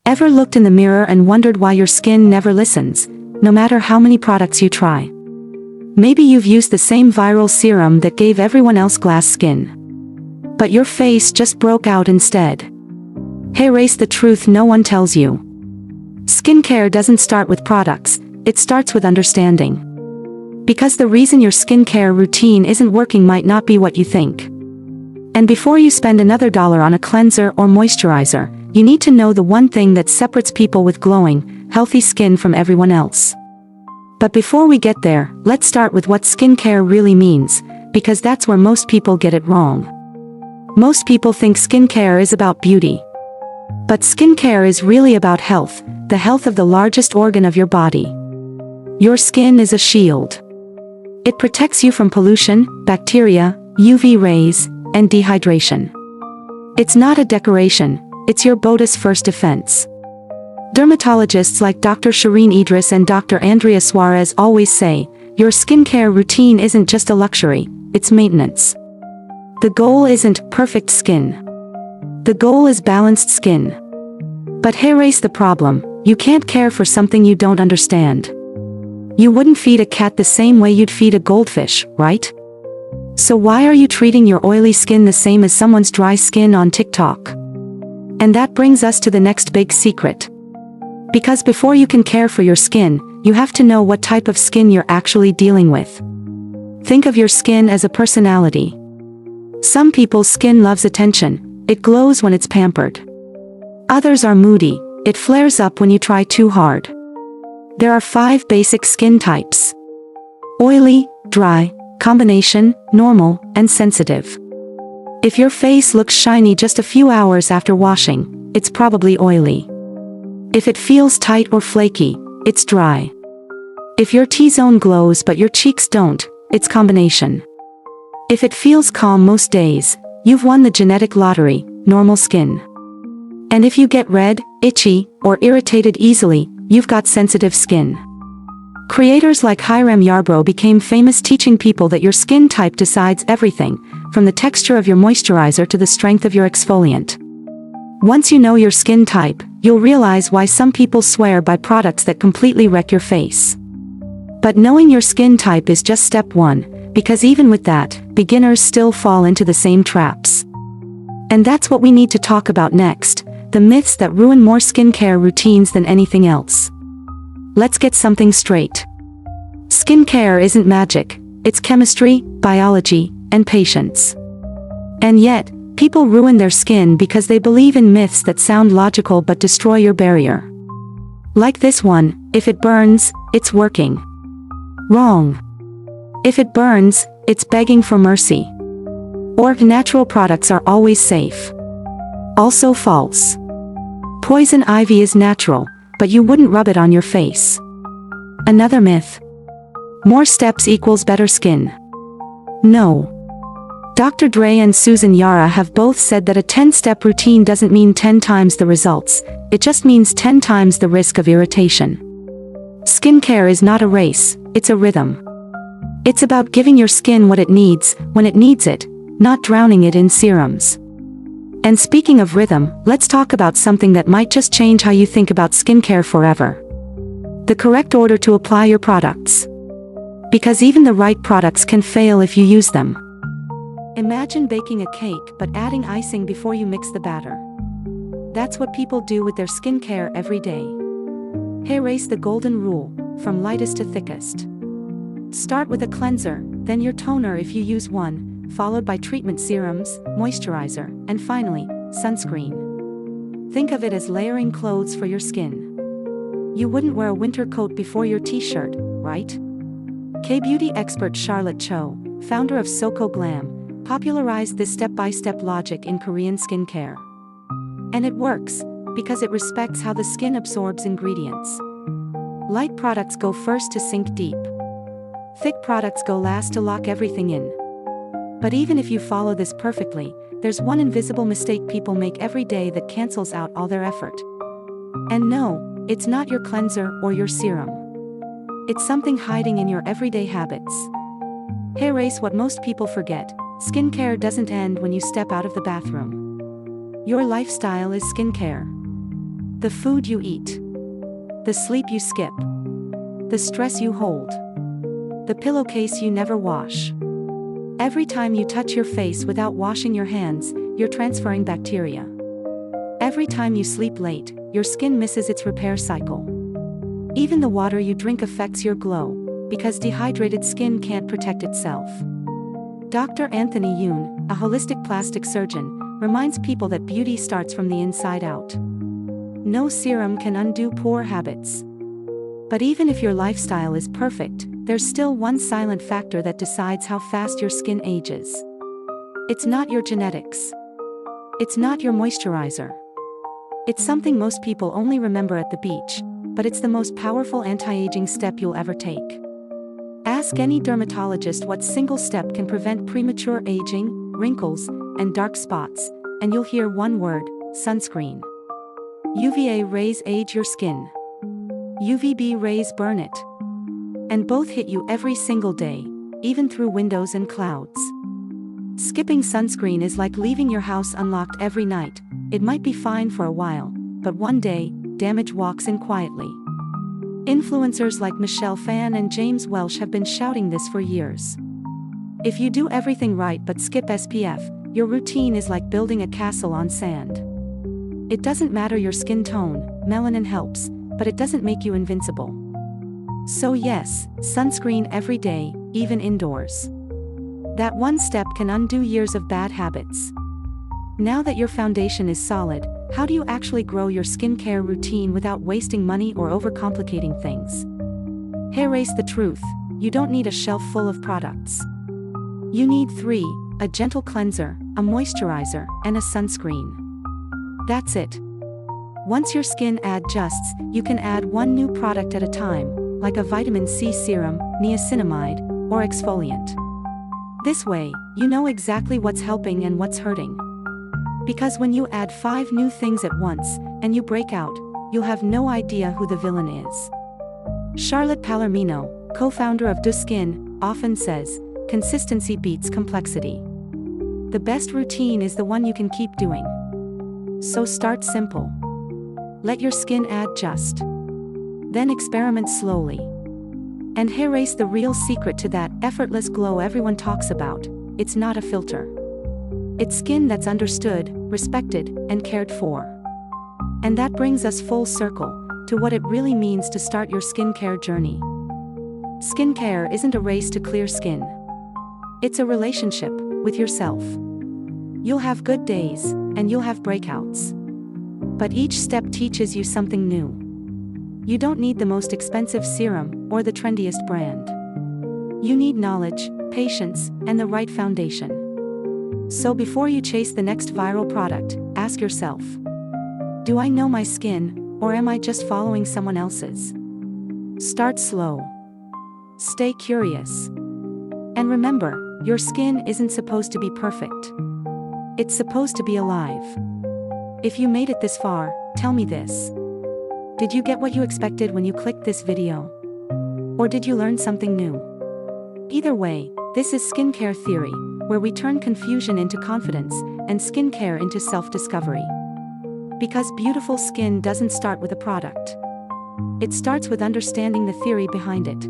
Ever looked in the mirror and wondered why your skin never listens, no matter how many products you try? Maybe you've used the same viral serum that gave everyone else glass skin. But your face just broke out instead. Hey, race the truth no one tells you. Skincare doesn't start with products, it starts with understanding. Because the reason your skincare routine isn't working might not be what you think. And before you spend another dollar on a cleanser or moisturizer, you need to know the one thing that separates people with glowing, healthy skin from everyone else. But before we get there, let's start with what skincare really means, because that's where most people get it wrong. Most people think skincare is about beauty. But skincare is really about health, the health of the largest organ of your body. Your skin is a shield. It protects you from pollution, bacteria, UV rays, and dehydration. It's not a decoration, it's your body's first defense. Dermatologists like Dr. Shireen Idris and Dr. Andrea Suarez always say, your skincare routine isn't just a luxury, it's maintenance. The goal isn't perfect skin. The goal is balanced skin. But here's the problem, you can't care for something you don't understand. You wouldn't feed a cat the same way you'd feed a goldfish, right? So why are you treating your oily skin the same as someone's dry skin on TikTok? And that brings us to the next big secret. Because before you can care for your skin, you have to know what type of skin you're actually dealing with. Think of your skin as a personality. Some people's skin loves attention, it glows when it's pampered. Others are moody, it flares up when you try too hard. There are 5 basic skin types: oily, dry, combination, normal, and sensitive. If your face looks shiny just a few hours after washing, it's probably oily. If it feels tight or flaky, it's dry. If your T-zone glows but your cheeks don't, it's combination. If it feels calm most days, you've won the genetic lottery, normal skin. And if you get red, itchy, or irritated easily, you've got sensitive skin. Creators like Hiram Yarbrough became famous teaching people that your skin type decides everything, from the texture of your moisturizer to the strength of your exfoliant. Once you know your skin type, you'll realize why some people swear by products that completely wreck your face. But knowing your skin type is just step 1, because even with that, beginners still fall into the same traps. And that's what we need to talk about next, the myths that ruin more skincare routines than anything else. Let's get something straight. Skincare isn't magic, it's chemistry, biology, and patience. And yet, people ruin their skin because they believe in myths that sound logical but destroy your barrier. Like this one, if it burns, it's working. Wrong. If it burns, it's begging for mercy. Or natural products are always safe. Also false. Poison ivy is natural, but you wouldn't rub it on your face. Another myth. More steps equals better skin. No. Dr. Dre and Susan Yara have both said that a 10-step routine doesn't mean 10 times the results, it just means 10 times the risk of irritation. Skincare is not a race, it's a rhythm. It's about giving your skin what it needs, when it needs it, not drowning it in serums. And speaking of rhythm, let's talk about something that might just change how you think about skincare forever. The correct order to apply your products. Because even the right products can fail if you use them. Imagine baking a cake but adding icing before you mix the batter. That's what people do with their skincare every day. Here's the golden rule, from lightest to thickest. Start with a cleanser, then your toner if you use one, followed by treatment serums, moisturizer, and finally, sunscreen. Think of it as layering clothes for your skin. You wouldn't wear a winter coat before your t-shirt, right? K-beauty expert Charlotte Cho, founder of Soko Glam, popularized this step-by-step logic in Korean skincare. And it works, because it respects how the skin absorbs ingredients. Light products go first to sink deep. Thick products go last to lock everything in. But even if you follow this perfectly, there's one invisible mistake people make every day that cancels out all their effort. And no, it's not your cleanser or your serum. It's something hiding in your everyday habits. Here's what most people forget. Skincare doesn't end when you step out of the bathroom. Your lifestyle is skincare. The food you eat. The sleep you skip. The stress you hold. The pillowcase you never wash. Every time you touch your face without washing your hands, you're transferring bacteria. Every time you sleep late, your skin misses its repair cycle. Even the water you drink affects your glow, because dehydrated skin can't protect itself. Dr. Anthony Yoon, a holistic plastic surgeon, reminds people that beauty starts from the inside out. No serum can undo poor habits. But even if your lifestyle is perfect, there's still one silent factor that decides how fast your skin ages. It's not your genetics. It's not your moisturizer. It's something most people only remember at the beach, but it's the most powerful anti-aging step you'll ever take. Ask any dermatologist what single step can prevent premature aging, wrinkles, and dark spots, and you'll hear one word: sunscreen. UVA rays age your skin. UVB rays burn it. And both hit you every single day, even through windows and clouds. Skipping sunscreen is like leaving your house unlocked every night. It might be fine for a while, but one day, damage walks in quietly. Influencers like Michelle Phan and James Welsh have been shouting this for years. If you do everything right but skip SPF, your routine is like building a castle on sand. It doesn't matter your skin tone, melanin helps, but it doesn't make you invincible. So yes, sunscreen every day, even indoors. That one step can undo years of bad habits. Now that your foundation is solid, how do you actually grow your skincare routine without wasting money or overcomplicating things? Here is the truth: you don't need a shelf full of products. You need 3: a gentle cleanser, a moisturizer, and a sunscreen. That's it. Once your skin adjusts, you can add one new product at a time, like a vitamin C serum, niacinamide, or exfoliant. This way, you know exactly what's helping and what's hurting. Because when you add 5 new things at once, and you break out, you'll have no idea who the villain is. Charlotte Palermino, co-founder of Du Skin, often says, consistency beats complexity. The best routine is the one you can keep doing. So start simple. Let your skin adjust. Then experiment slowly. And here is the real secret to that effortless glow everyone talks about: it's not a filter. It's skin that's understood, respected, and cared for. And that brings us full circle to what it really means to start your skincare journey. Skincare isn't a race to clear skin. It's a relationship with yourself. You'll have good days, and you'll have breakouts. But each step teaches you something new. You don't need the most expensive serum or the trendiest brand. You need knowledge, patience, and the right foundation. So before you chase the next viral product, ask yourself: do I know my skin, or am I just following someone else's? Start slow. Stay curious. And remember, your skin isn't supposed to be perfect. It's supposed to be alive. If you made it this far, tell me this. Did you get what you expected when you clicked this video? Or did you learn something new? Either way, this is Skincare Theory, where we turn confusion into confidence, and skincare into self-discovery. Because beautiful skin doesn't start with a product. It starts with understanding the theory behind it.